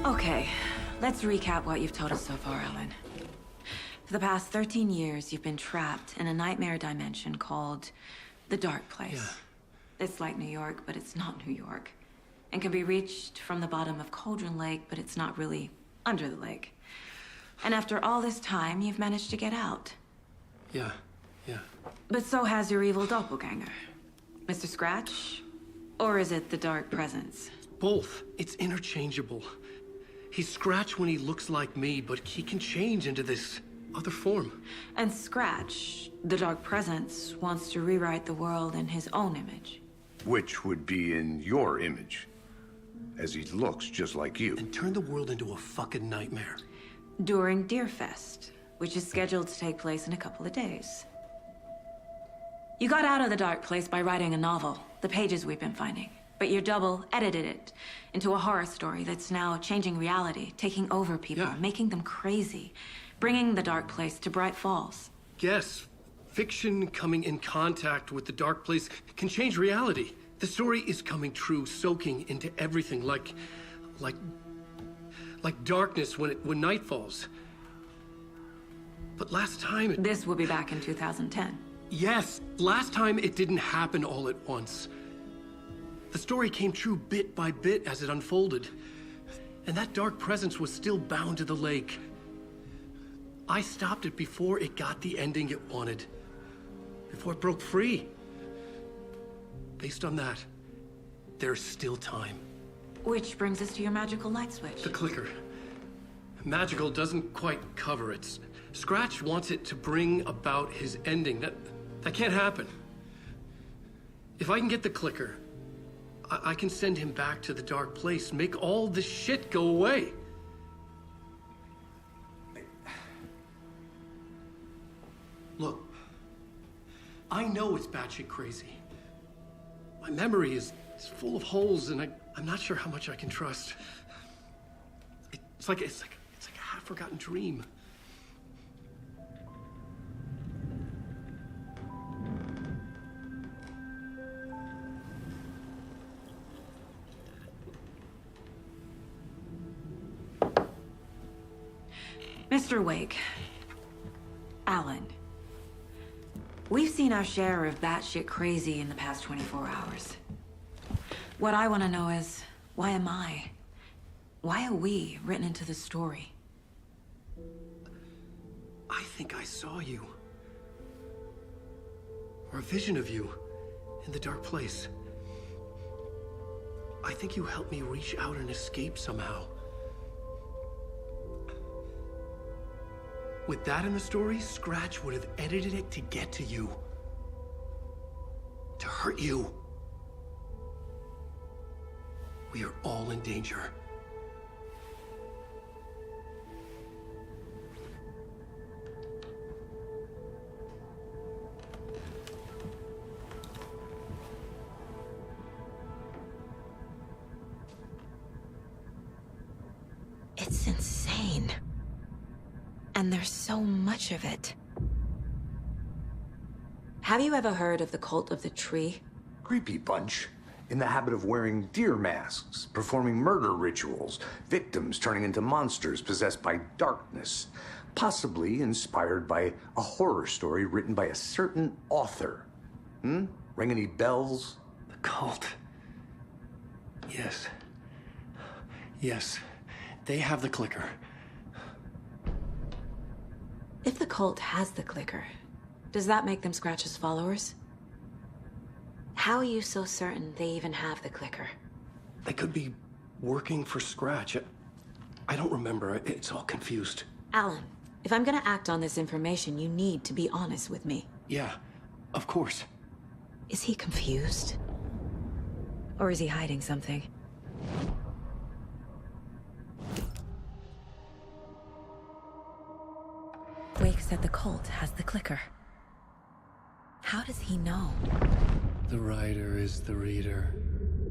Okay, let's recap what you've told us so far, Alan. For the past 13 years, you've been trapped in a nightmare dimension called the Dark Place. Yeah. It's like New York, but it's not New York. And can be reached from the bottom of Cauldron Lake, but it's not really under the lake. And after all this time, you've managed to get out. Yeah. But so has your evil doppelganger. Mr. Scratch? Or is it the Dark Presence? Both. It's interchangeable. He's Scratch when he looks like me, but he can change into this other form. And Scratch, the Dark Presence, wants to rewrite the world in his own image. Which would be in your image, as he looks just like you. And turn the world into a fucking nightmare. During Deerfest, which is scheduled to take place in a couple of days. You got out of the Dark Place by writing a novel, the pages we've been finding. But your double edited it into a horror story that's now changing reality, taking over people, making them crazy, bringing the Dark Place to Bright Falls. Yes, fiction coming in contact with the Dark Place can change reality. The story is coming true, soaking into everything like darkness when night falls. But last time This will be back in 2010. Yes, last time it didn't happen all at once. The story came true bit by bit as it unfolded. And that dark presence was still bound to the lake. I stopped it before it got the ending it wanted. Before it broke free. Based on that, there's still time. Which brings us to your magical light switch. The clicker. Magical doesn't quite cover it. Scratch wants it to bring about his ending. That can't happen. If I can get the clicker, I can send him back to the Dark Place, make all this shit go away. Look, I know it's batshit crazy. My memory is full of holes, and I'm not sure how much I can trust. It's like a half-forgotten dream. Mr. Wake, Alan, we've seen our share of batshit crazy in the past 24 hours. What I want to know is, why am I? Why are we written into the story? I think I saw you. Or a vision of you in the Dark Place. I think you helped me reach out and escape somehow. With that in the story, Scratch would have edited it to get to you. To hurt you. We are all in danger. It's insane. And there's so much of it. Have you ever heard of the Cult of the Tree? Creepy bunch. In the habit of wearing deer masks, performing murder rituals, victims turning into monsters possessed by darkness, possibly inspired by a horror story written by a certain author. Ring any bells? The cult. Yes. Yes. They have the clicker. If the cult has the clicker, does that make them Scratch's followers? How are you so certain they even have the clicker? They could be working for Scratch. I don't remember. It's all confused. Alan, if I'm gonna act on this information, you need to be honest with me. Yeah, of course. Is he confused? Or is he hiding something? Wake said the cult has the clicker. How does he know? The writer is the reader.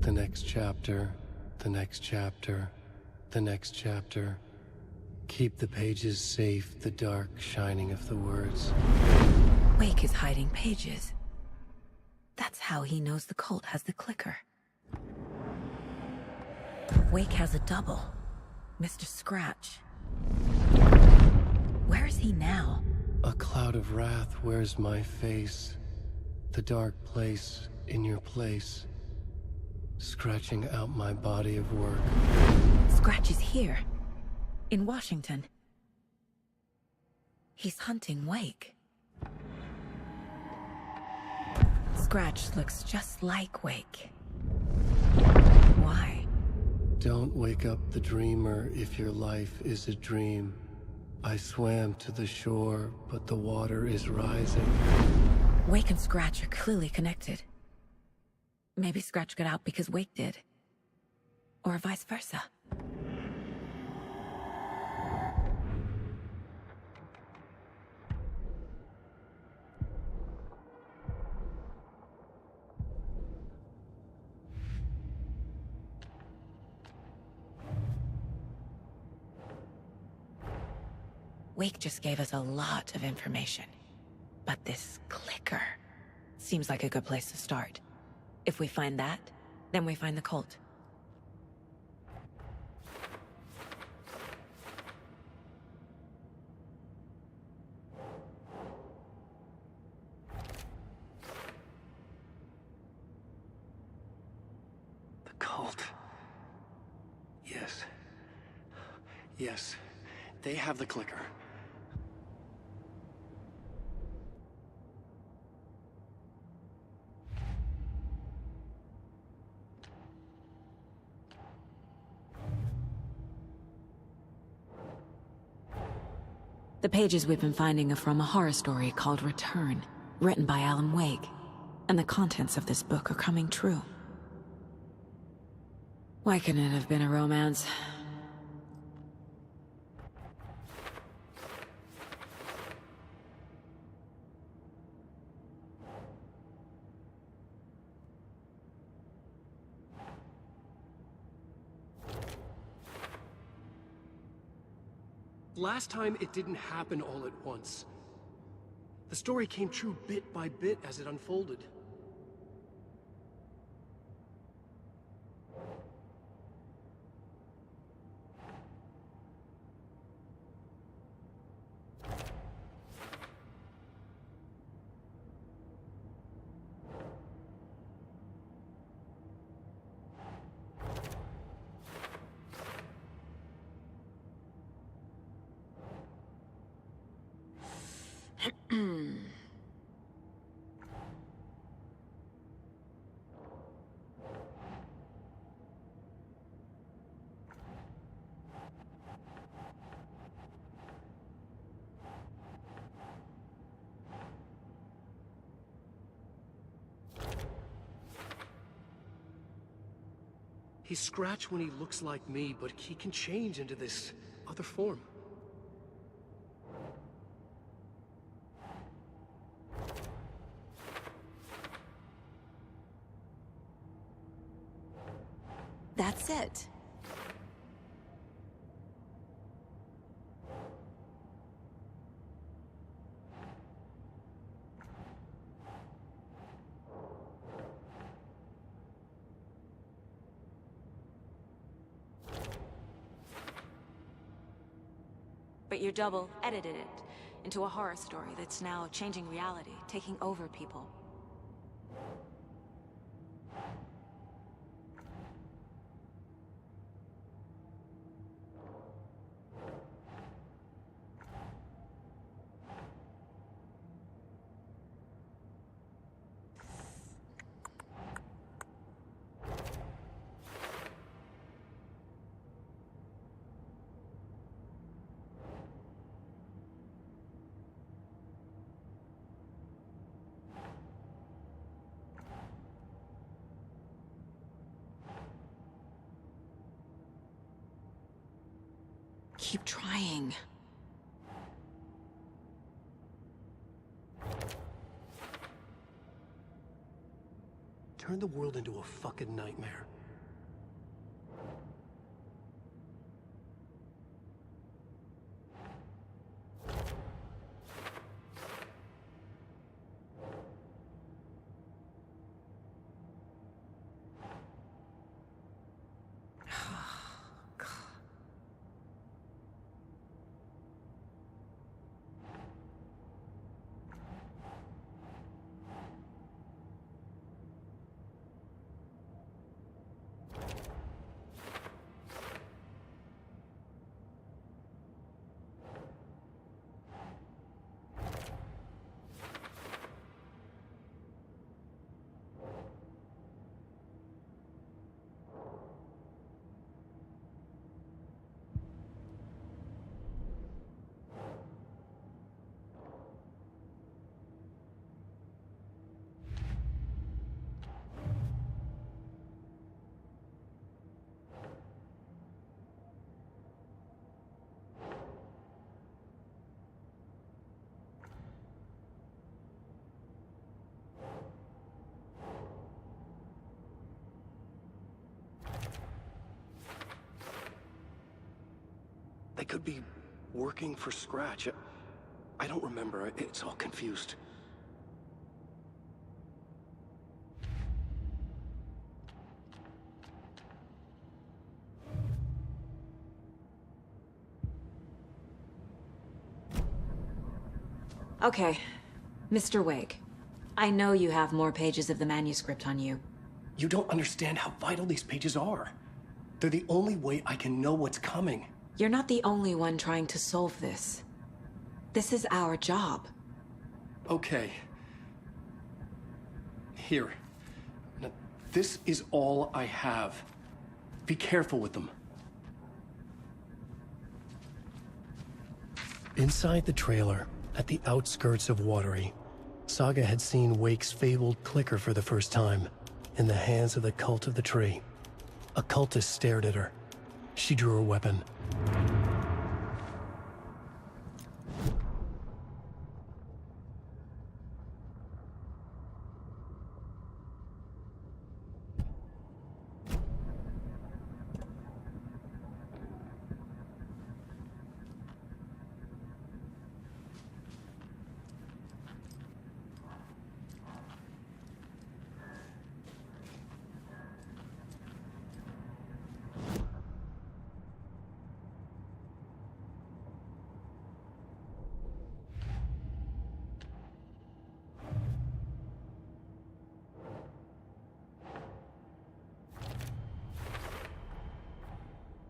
The next chapter, the next chapter, the next chapter. Keep the pages safe, the dark shining of the words. Wake is hiding pages. That's how he knows the cult has the clicker. Wake has a double. Mr. Scratch. Where is he now? A cloud of wrath wears my face. The dark place in your place. Scratching out my body of work. Scratch is here. In Washington. He's hunting Wake. Scratch looks just like Wake. Why? Don't wake up the dreamer if your life is a dream. I swam to the shore, but the water is rising. Wake and Scratch are clearly connected. Maybe Scratch got out because Wake did. Or vice versa. Wake just gave us a lot of information. But this clicker seems like a good place to start. If we find that, then we find the cult. The cult. Yes. Yes. They have the clicker. The pages we've been finding are from a horror story called Return, written by Alan Wake. And the contents of this book are coming true. Why couldn't it have been a romance? Last time, it didn't happen all at once. The story came true bit by bit as it unfolded. He's Scratch when he looks like me, but he can change into this other form. That's it. But your double edited it into a horror story that's now changing reality, taking over people. Keep trying. Turn the world into a fucking nightmare. could be working for Scratch. I don't remember. It's all confused. Okay, Mr. Wake. I know you have more pages of the manuscript on you. You don't understand how vital these pages are. They're the only way I can know what's coming. You're not the only one trying to solve this. This is our job. Okay. Here. Now, this is all I have. Be careful with them. Inside the trailer, at the outskirts of Watery, Saga had seen Wake's fabled clicker for the first time, in the hands of the Cult of the Tree. A cultist stared at her. She drew her weapon.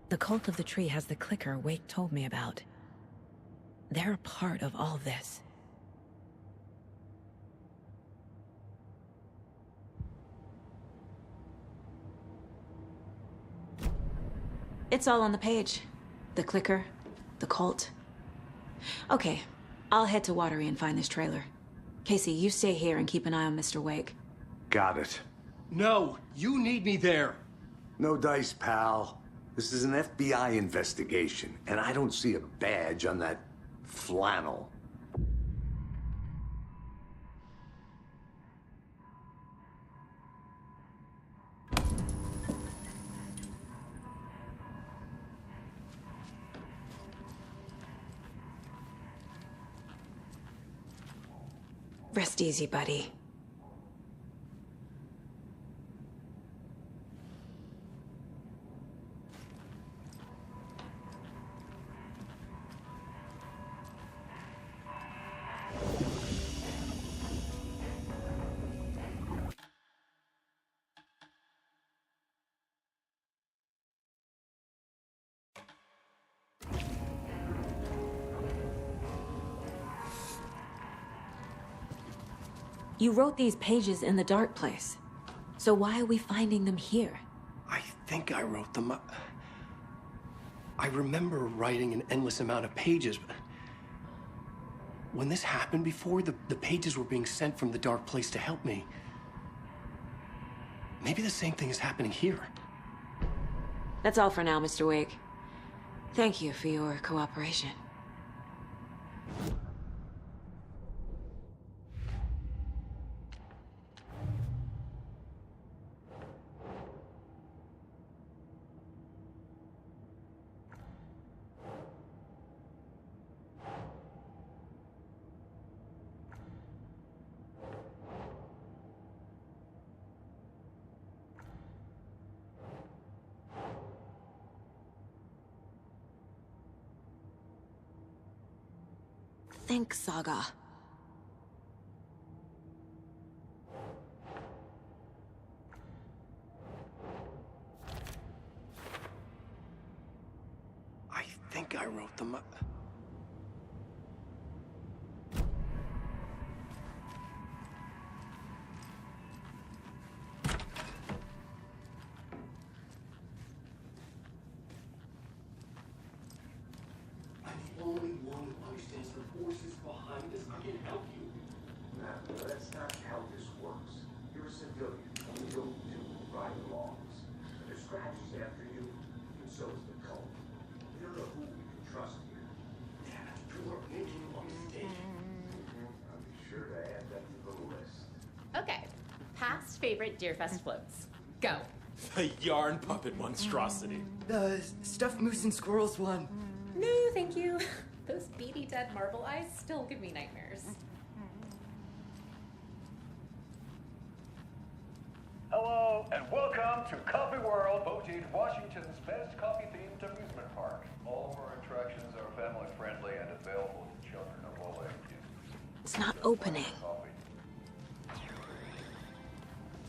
The Cult of the Tree has the clicker Wake told me about. They're a part of all this. It's all on the page. The clicker, the cult. Okay, I'll head to Watery and find this trailer. Casey, you stay here and keep an eye on Mr. Wake. Got it. No, you need me there. No dice, pal. This is an FBI investigation, and I don't see a badge on that flannel. Rest easy, buddy. You wrote these pages in the dark place. So why are we finding them here? I think I wrote them. I remember writing an endless amount of pages, but when this happened before, the pages were being sent from the dark place to help me. Maybe the same thing is happening here. That's all for now, Mr. Wake. Thank you for your cooperation. Think, Saga. I think I wrote them. Only one who understands the forces behind this. I can help you. No, that's not how this works. You're a civilian. You don't do right laws. If Scratch is after you, and so is the cult. We don't know who we can trust here. You are making a mistake. I'll be sure to add that to the list. Okay. Past favorite Deerfest floats. Go. The yarn puppet monstrosity. The stuffed moose and squirrels one. No, thank you. Those beady dead marble eyes still give me nightmares. Hello, and welcome to Coffee World, voted Washington's best coffee-themed amusement park. All of our attractions are family-friendly and available to children of all ages. It's not opening.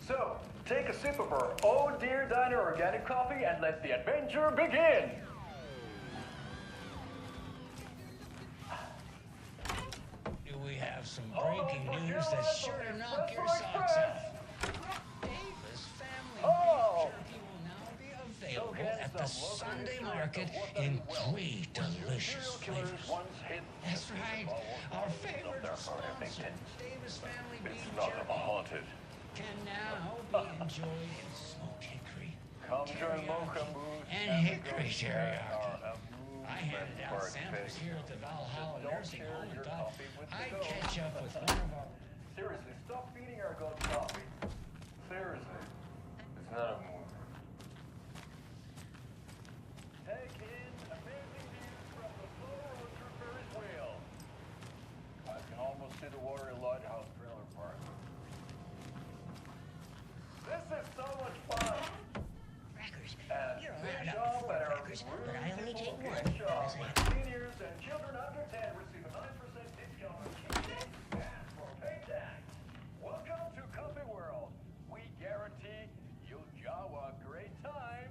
So, take a sip of our Oh Dear Diner organic coffee and let the adventure begin! Do we have some breaking news that's sure to knock your socks off? Davis Family Beef Jerky will now be available at the Sunday market in 3 delicious flavors. That's right, our favorite sponsor, Davis Family Beef Jerky, can now be enjoyed in smoked hickory, teriyaki, and hickory teriyaki. I handed out samples here at the Valhalla Nursing Home and thought I'd catch up with one of our... Seriously, stop feeding our goat coffee. Seriously. It's not a movie. Take in amazing views from the Slow Road through Ferris wheel. I can almost see the Warrior Lighthouse trailer park. This is so much fun! Crackers. And You're big allowed shop up at to 4 our crackers, really but I only simple take 1. gift shop Because I where seniors and children under 10 receive a 9% discount on cheesecake and for payday. Welcome to Coffee World. We guarantee you'll jaw a great time.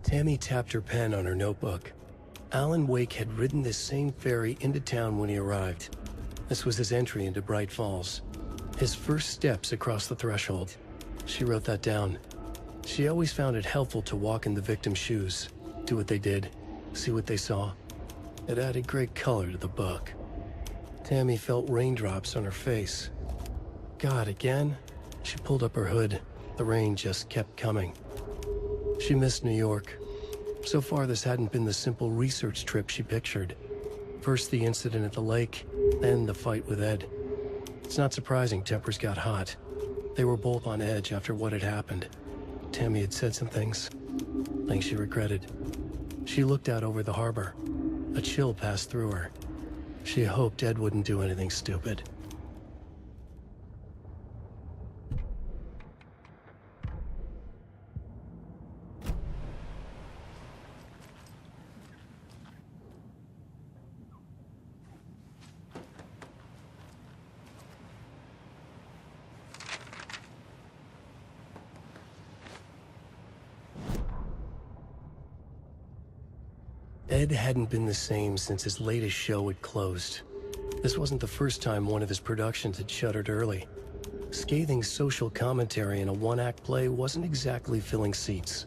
Tammy tapped her pen on her notebook. Alan Wake had ridden this same ferry into town when he arrived. This was his entry into Bright Falls. His first steps across the threshold. She wrote that down. She always found it helpful to walk in the victim's shoes, do what they did, see what they saw. It added great color to the book. Tammy felt raindrops on her face. God, again? She pulled up her hood. The rain just kept coming. She missed New York. So far, this hadn't been the simple research trip she pictured. First the incident at the lake, then the fight with Ed. It's not surprising tempers got hot. They were both on edge after what had happened. Tammy had said some things she regretted. She looked out over the harbor. A chill passed through her. She hoped Ed wouldn't do anything stupid. Ed hadn't been the same since his latest show had closed. This wasn't the first time one of his productions had shuttered early. Scathing social commentary in a one-act play wasn't exactly filling seats.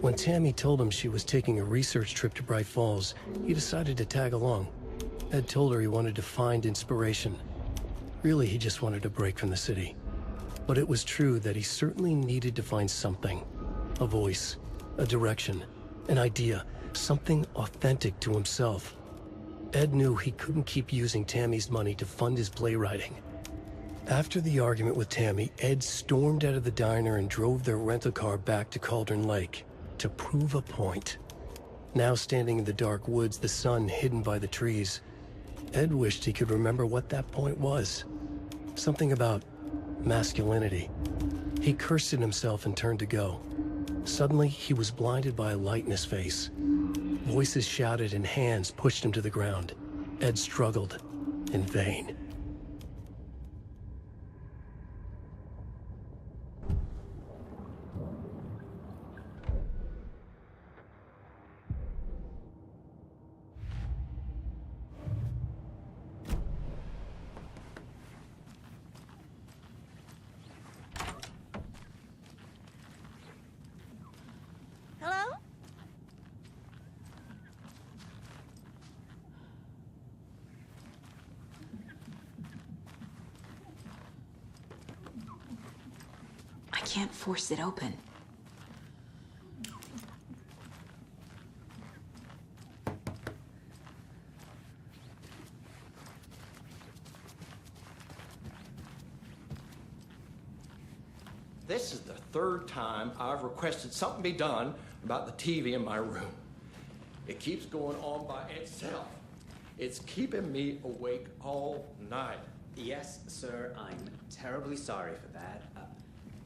When Tammy told him she was taking a research trip to Bright Falls, he decided to tag along. Ed told her he wanted to find inspiration. Really, he just wanted a break from the city. But it was true that he certainly needed to find something. A voice, a direction, an idea, something authentic to himself. Ed knew he couldn't keep using Tammy's money to fund his playwriting. After the argument with Tammy, Ed stormed out of the diner and drove their rental car back to Cauldron Lake to prove a point. Now standing in the dark woods, the sun hidden by the trees, Ed wished he could remember what that point was. Something about masculinity. He cursed at himself and turned to go. Suddenly, he was blinded by a light in his face. Voices shouted and hands pushed him to the ground. Ed struggled, in vain. Hello? I can't force it open. This is the third time I've requested something be done about the TV in my room. It keeps going on by itself. It's keeping me awake all night. Yes, sir, I'm terribly sorry for that.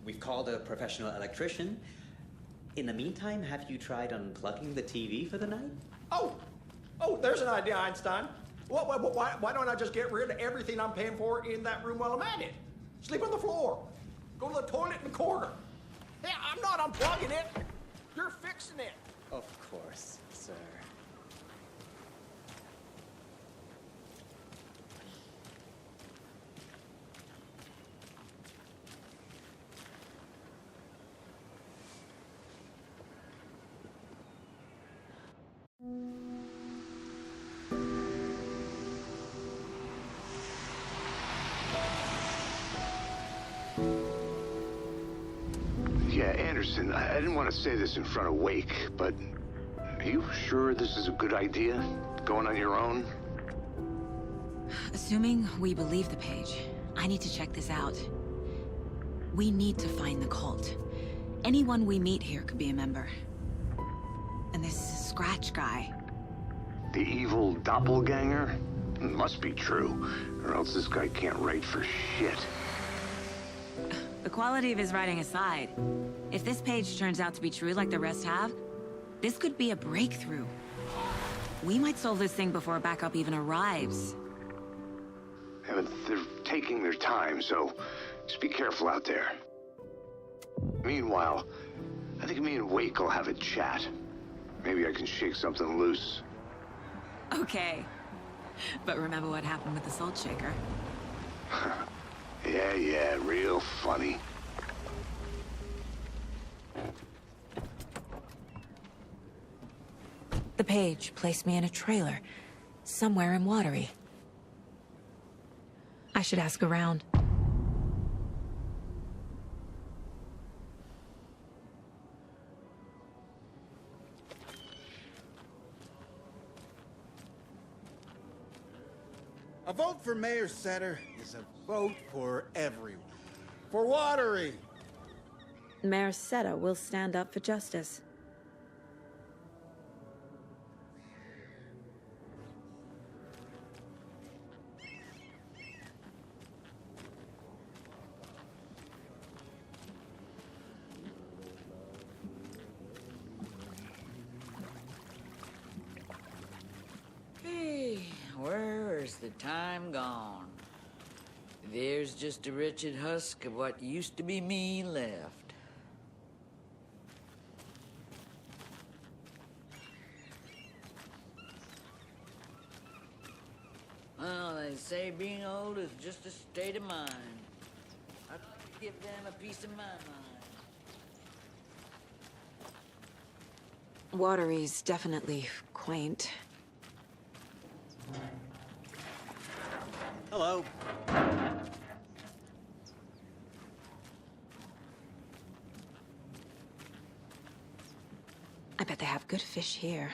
We've called a professional electrician. In the meantime, have you tried unplugging the TV for the night? Oh, there's an idea, Einstein. Why don't I just get rid of everything I'm paying for in that room while I'm at it? Sleep on the floor. Go to the toilet in the corner. Hey, I'm not unplugging it. You're fixing it. Of course, sir. Yeah, Anderson, I didn't want to say this in front of Wake, but are you sure this is a good idea? Going on your own? Assuming we believe the page, I need to check this out. We need to find the cult. Anyone we meet here could be a member. And this Scratch guy. The evil doppelganger? Must be true, or else this guy can't write for shit. The quality of his writing aside, if this page turns out to be true like the rest have, this could be a breakthrough. We might solve this thing before backup even arrives. Yeah, but they're taking their time, so just be careful out there. Meanwhile, I think me and Wake will have a chat. Maybe I can shake something loose. Okay. But remember what happened with the salt shaker? Yeah, real funny. The page placed me in a trailer, somewhere in Watery. I should ask around. A vote for Mayor Setter is a vote for everyone. For Watery! Mayor Seta will stand up for justice. Hey, where's the time gone? There's just a wretched husk of what used to be me left. Well, they say being old is just a state of mind. I'd like to give them a piece of my mind. Watery's definitely quaint. Hello. I bet they have good fish here.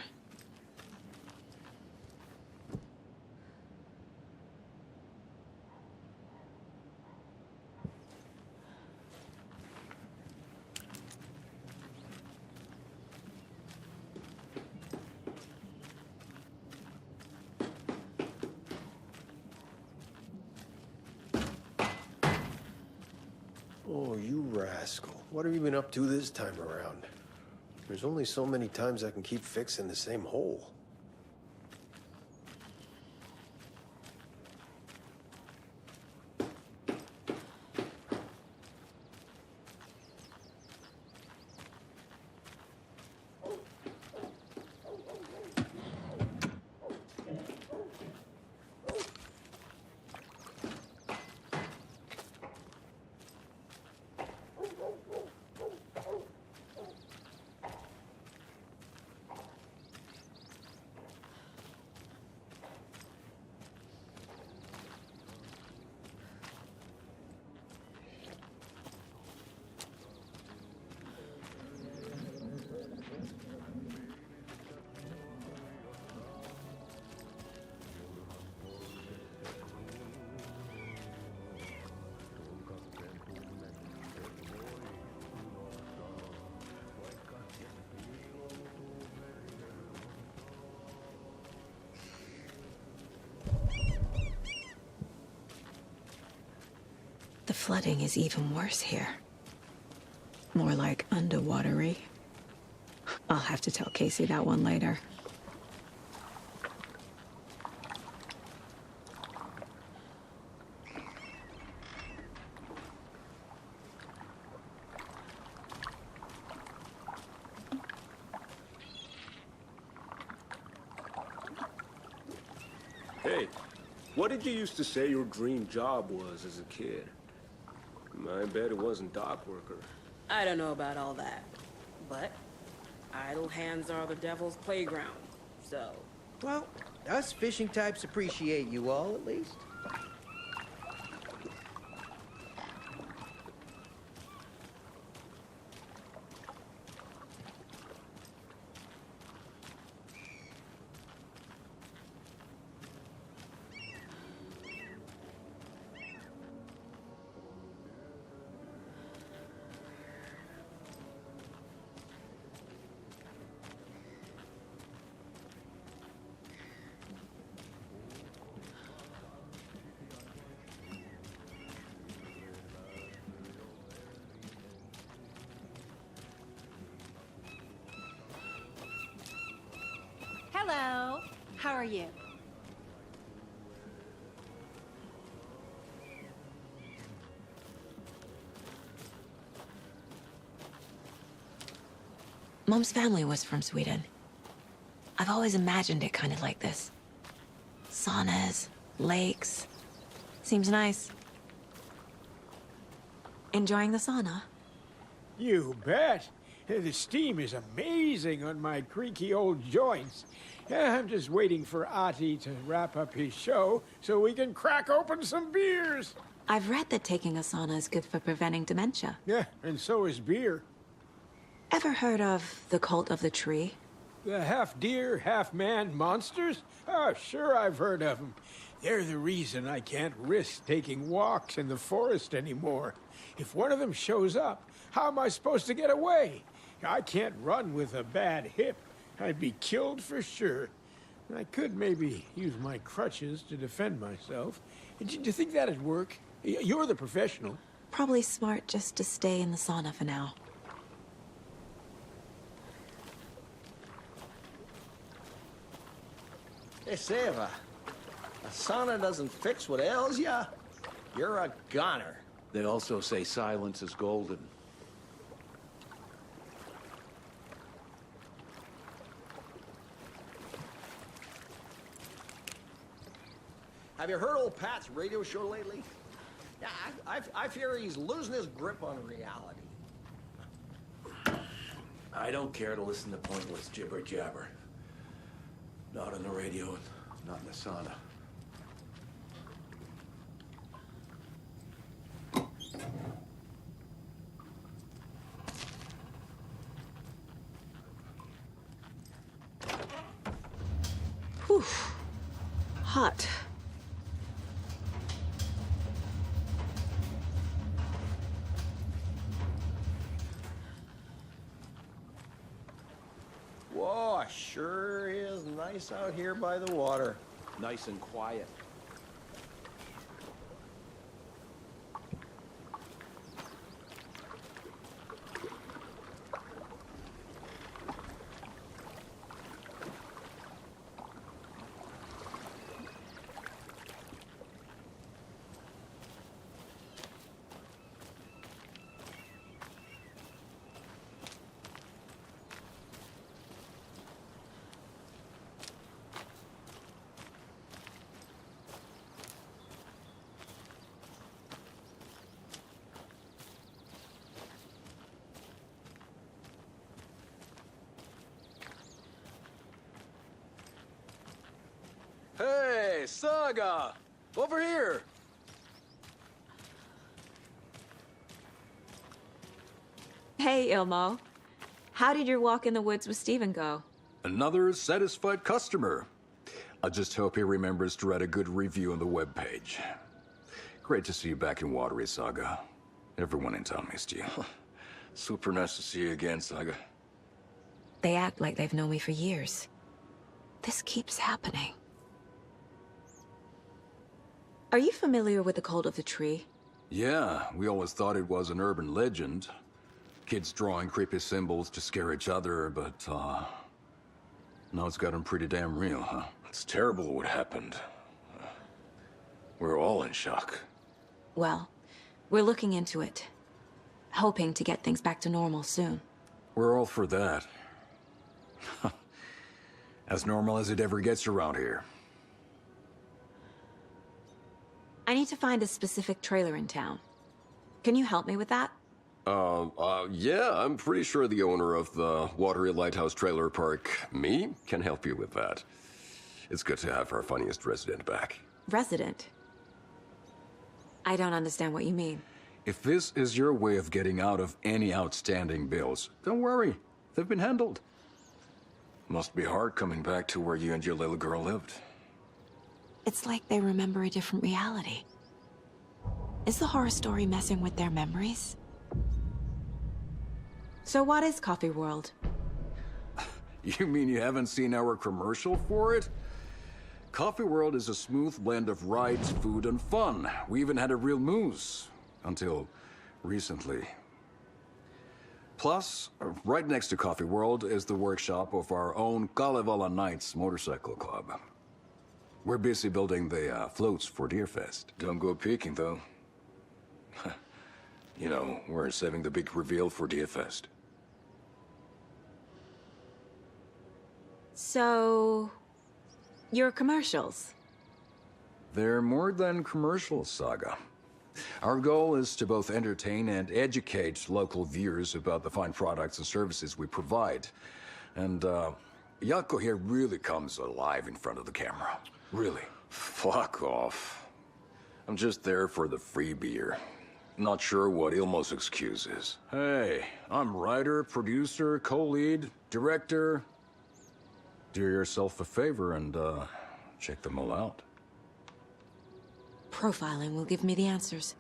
Oh, you rascal. What have you been up to this time around? There's only so many times I can keep fixing the same hole. The flooding is even worse here. More like underwatery. I'll have to tell Casey that one later. Hey, what did you used to say your dream job was as a kid? I bet it wasn't dock worker. I don't know about all that, but idle hands are the devil's playground, so... Well, us fishing types appreciate you all, at least. Hello. How are you? Mom's family was from Sweden. I've always imagined it kind of like this. Saunas, lakes. Seems nice. Enjoying the sauna? You bet. The steam is amazing on my creaky old joints. I'm just waiting for Ati to wrap up his show so we can crack open some beers. I've read that taking a sauna is good for preventing dementia. Yeah, and so is beer. Ever heard of the cult of the tree? The half-deer, half-man monsters? Oh, sure I've heard of them. They're the reason I can't risk taking walks in the forest anymore. If one of them shows up, how am I supposed to get away? I can't run with a bad hip. I'd be killed for sure. I could maybe use my crutches to defend myself. Do you think that'd work? You're the professional. Probably smart just to stay in the sauna for now. They say if a sauna doesn't fix what ails ya, you're a goner. They also say silence is golden. Have you heard old Pat's radio show lately? Yeah, I fear he's losing his grip on reality. I don't care to listen to pointless jibber-jabber. Not on the radio, not in the sauna. Whew. Hot. Whoa, sure is nice out here by the water. Nice and quiet. Hey, Saga! Over here! Hey, Ilmo. How did your walk in the woods with Steven go? Another satisfied customer. I just hope he remembers to write a good review on the webpage. Great to see you back in Watery, Saga. Everyone in town missed you. Super nice to see you again, Saga. They act like they've known me for years. This keeps happening. Are you familiar with the Cult of the Tree? Yeah, we always thought it was an urban legend. Kids drawing creepy symbols to scare each other, but, now it's gotten pretty damn real, huh? It's terrible what happened. We're all in shock. Well, we're looking into it. Hoping to get things back to normal soon. We're all for that. As normal as it ever gets around here. I need to find a specific trailer in town. Can you help me with that? Yeah, I'm pretty sure the owner of the Watery Lighthouse Trailer Park, me, can help you with that. It's good to have our funniest resident back. Resident? I don't understand what you mean. If this is your way of getting out of any outstanding bills, don't worry. They've been handled. Must be hard coming back to where you and your little girl lived. It's like they remember a different reality. Is the horror story messing with their memories? So what is Coffee World? You mean you haven't seen our commercial for it? Coffee World is a smooth blend of rides, food, and fun. We even had a real moose. Until recently. Plus, right next to Coffee World is the workshop of our own Kalevala Knights Motorcycle Club. We're busy building the floats for Deerfest. Don't go peeking, though. You know, we're saving the big reveal for Deerfest. So... your commercials? They're more than commercials, Saga. Our goal is to both entertain and educate local viewers about the fine products and services we provide. And, Yako here really comes alive in front of the camera. Really. Fuck off. I'm just there for the free beer. Not sure what Ilmo's excuse is. Hey, I'm writer, producer, co-lead, director. Do yourself a favor and, check them all out. Profiling will give me the answers.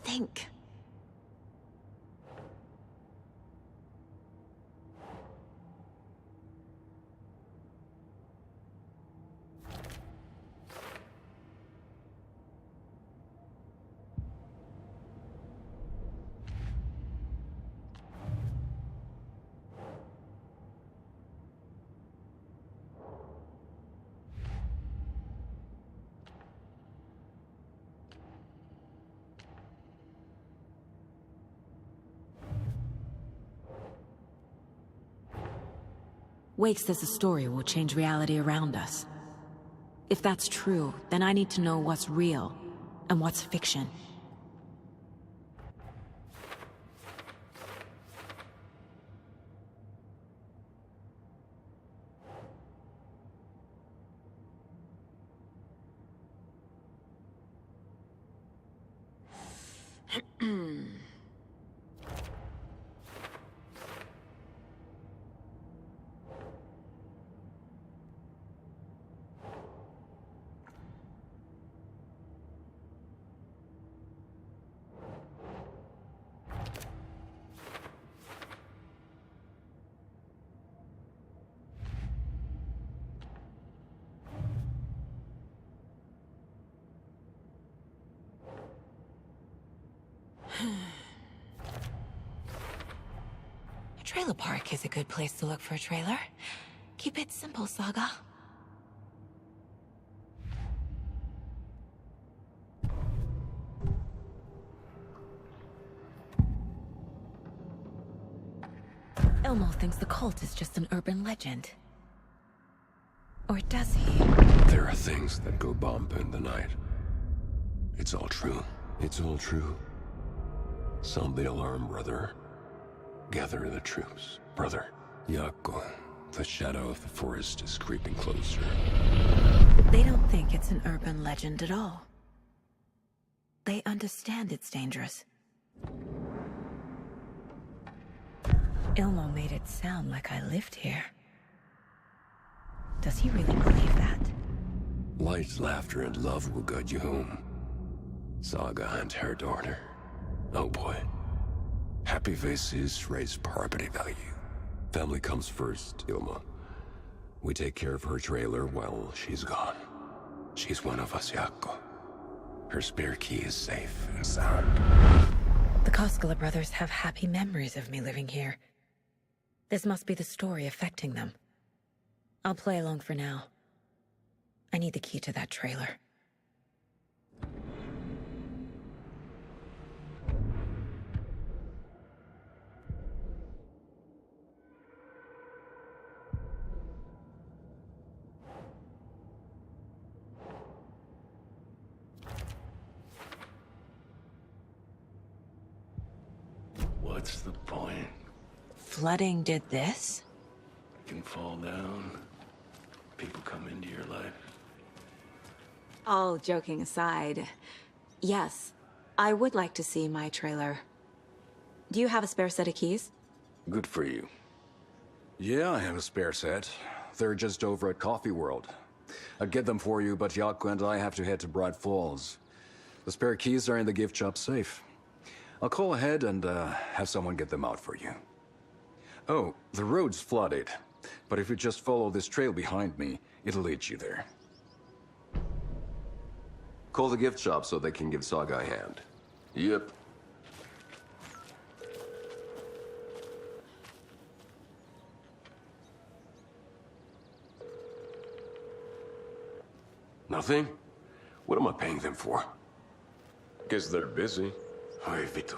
Think. Wake says the story will change reality around us. If that's true, then I need to know what's real and what's fiction. trailer park is a good place to look for a trailer. Keep it simple, Saga. Elmo thinks the cult is just an urban legend. Or does he? There are things that go bump in the night. It's all true. It's all true. Sound the alarm, brother. Gather the troops, brother. Yako, the shadow of the forest is creeping closer. They don't think it's an urban legend at all. They understand it's dangerous. Ilmo made it sound like I lived here. Does he really believe that? Light, laughter, and love will guide you home. Saga and her daughter. Oh boy. Happy faces raise property value. Family comes first, Ilma. We take care of her trailer while she's gone. She's one of us, Yako. Her spare key is safe and sound. The Koskela brothers have happy memories of me living here. This must be the story affecting them. I'll play along for now. I need the key to that trailer. What's the point? Flooding did this? You can fall down. People come into your life. All joking aside, yes, I would like to see my trailer. Do you have a spare set of keys? Good for you. Yeah, I have a spare set. They're just over at Coffee World. I'd get them for you, but Yako and I have to head to Bright Falls. The spare keys are in the gift shop safe. I'll call ahead and have someone get them out for you. Oh, the road's flooded, but if you just follow this trail behind me, it'll lead you there. Call the gift shop so they can give Saga a hand. Yep. Nothing? What am I paying them for? Guess they're busy. Ay, Vito.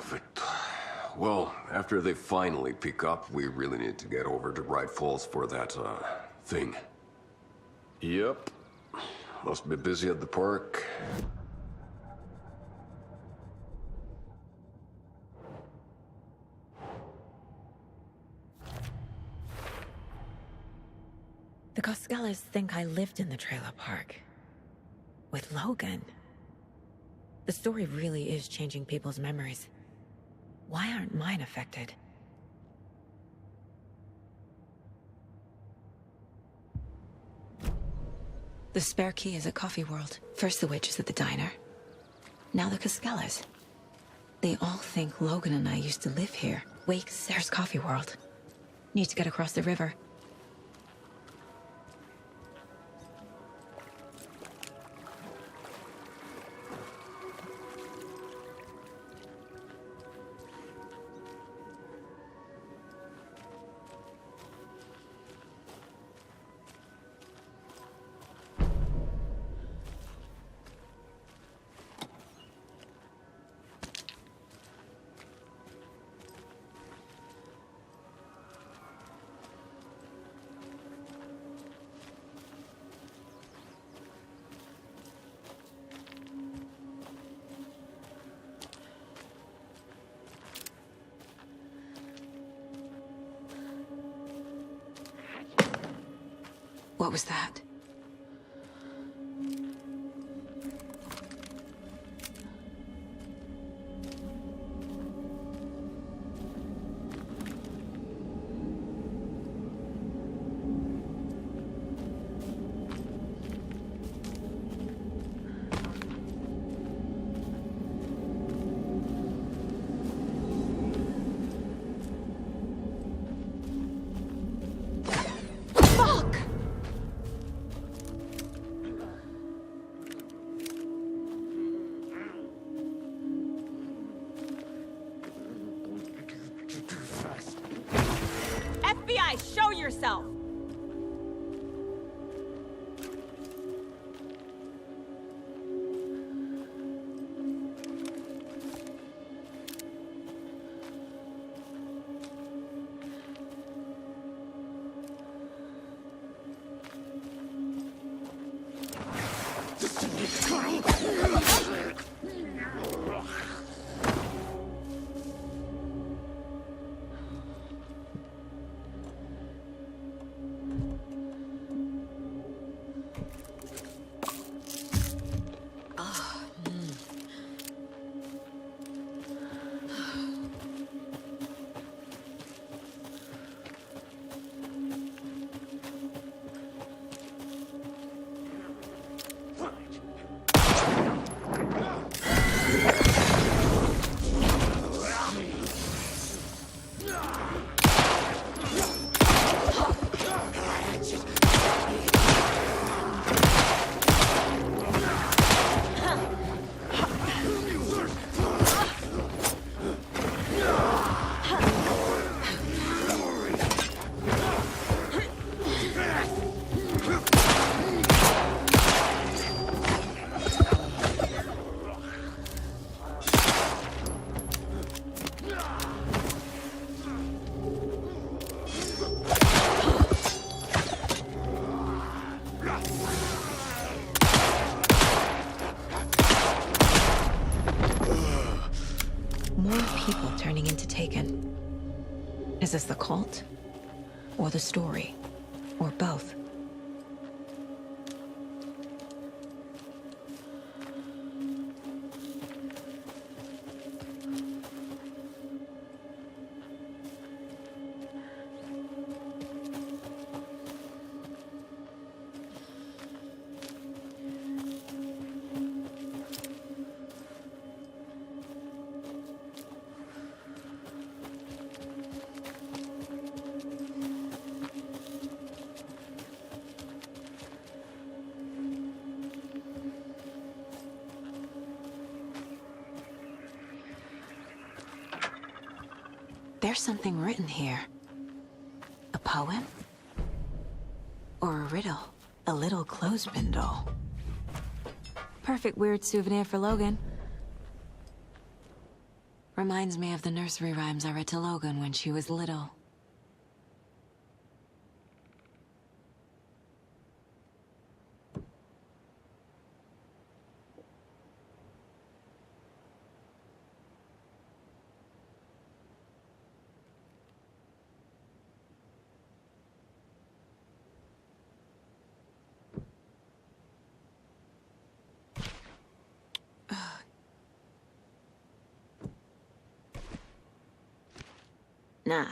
Well, after they finally pick up, we really need to get over to Bright Falls for that, thing. Yep. Must be busy at the park. The Koskelas think I lived in the trailer park. With Logan. The story really is changing people's memories. Why aren't mine affected? The spare key is at Coffee World. First the witches at the diner. Now the Koskelas. They all think Logan and I used to live here. Wait, there's Coffee World. Need to get across the river. What was that? yourself. Turning into Taken. Is this the cult? Or the story? Or both? There's something written here. A poem? Or a riddle? A little clothespin doll. Perfect weird souvenir for Logan. Reminds me of the nursery rhymes I read to Logan when she was little. Nah.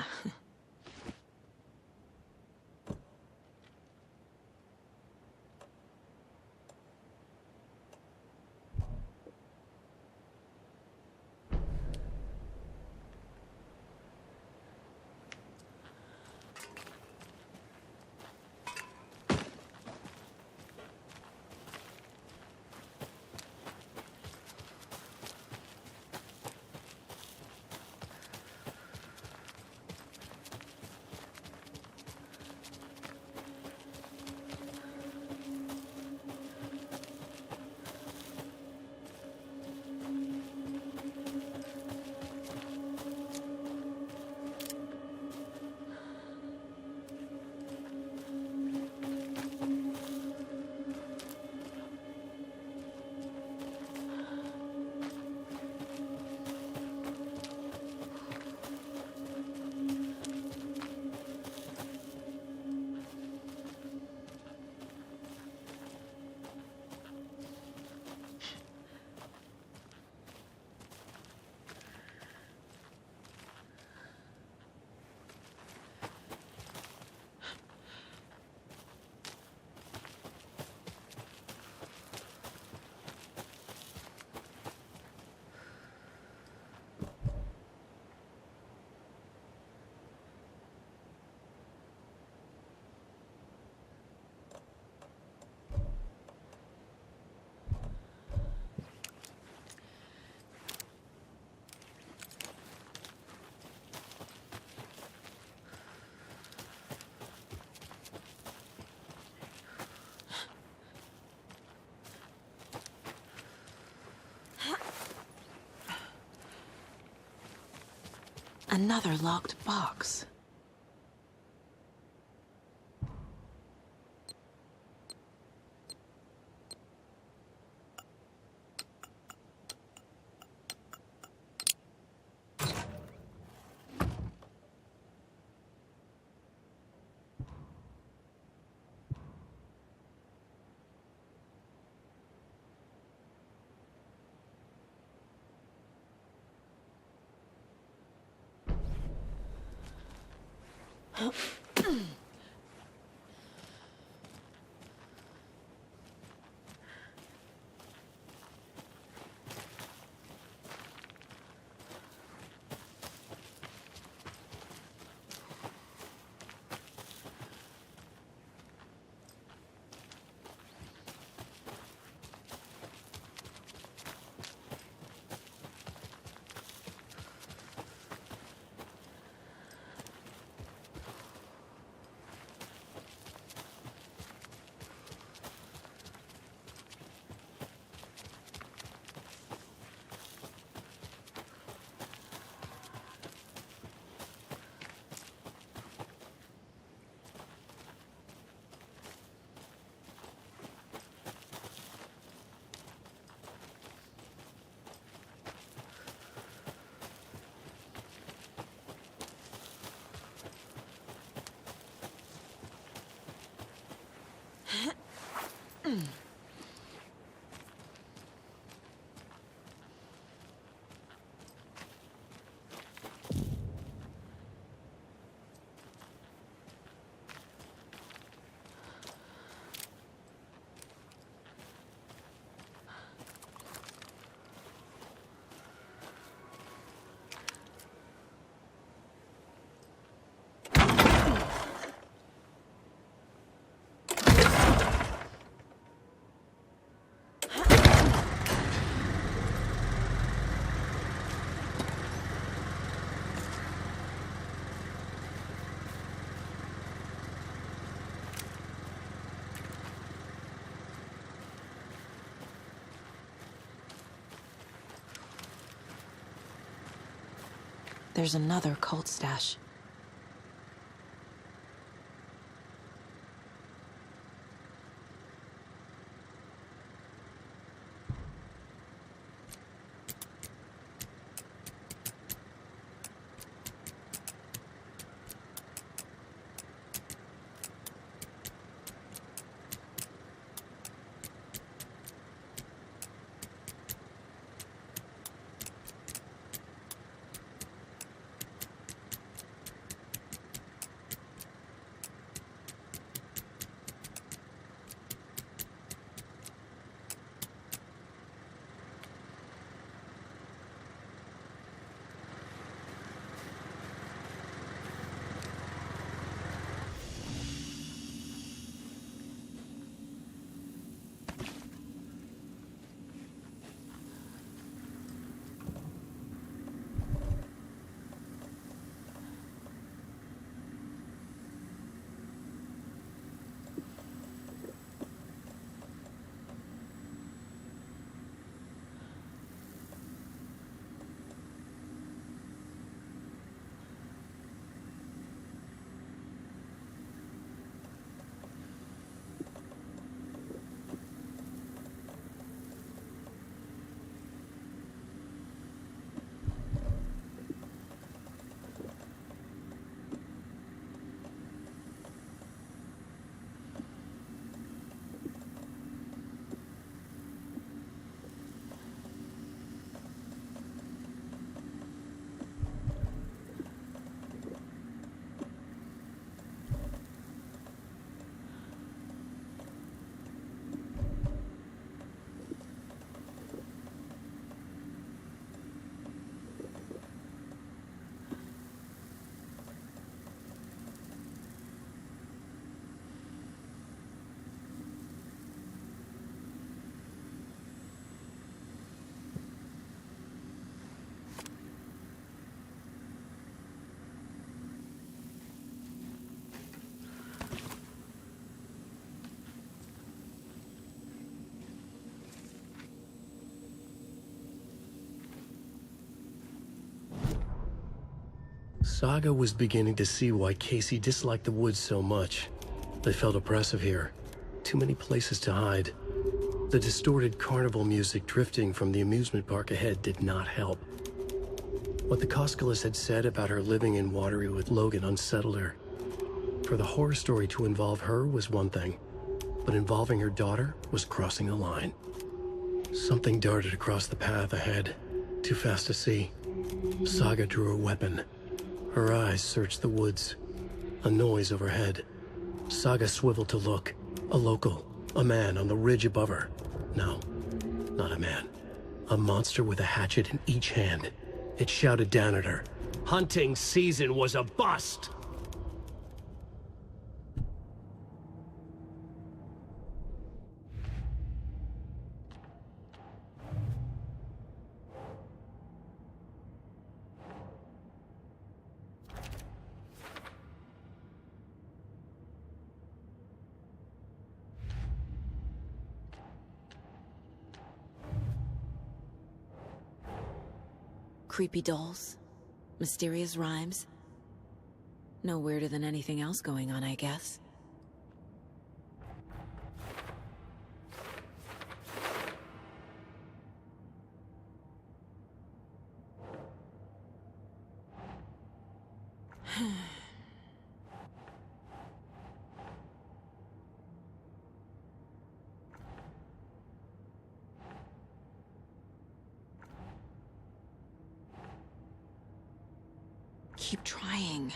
Another locked box. There's another cult stash. Saga was beginning to see why Casey disliked the woods so much. They felt oppressive here. Too many places to hide. The distorted carnival music drifting from the amusement park ahead did not help. What the Koskalis had said about her living in Watery with Logan unsettled her. For the horror story to involve her was one thing, but involving her daughter was crossing a line. Something darted across the path ahead, too fast to see. Saga drew a weapon. Her eyes searched the woods. A noise overhead. Saga swiveled to look. A local. A man on the ridge above her. No, not a man. A monster with a hatchet in each hand. It shouted down at her. Hunting season was a bust! Creepy dolls. Mysterious rhymes. No weirder than anything else going on, I guess. Keep trying.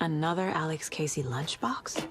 Another Alex Casey lunchbox?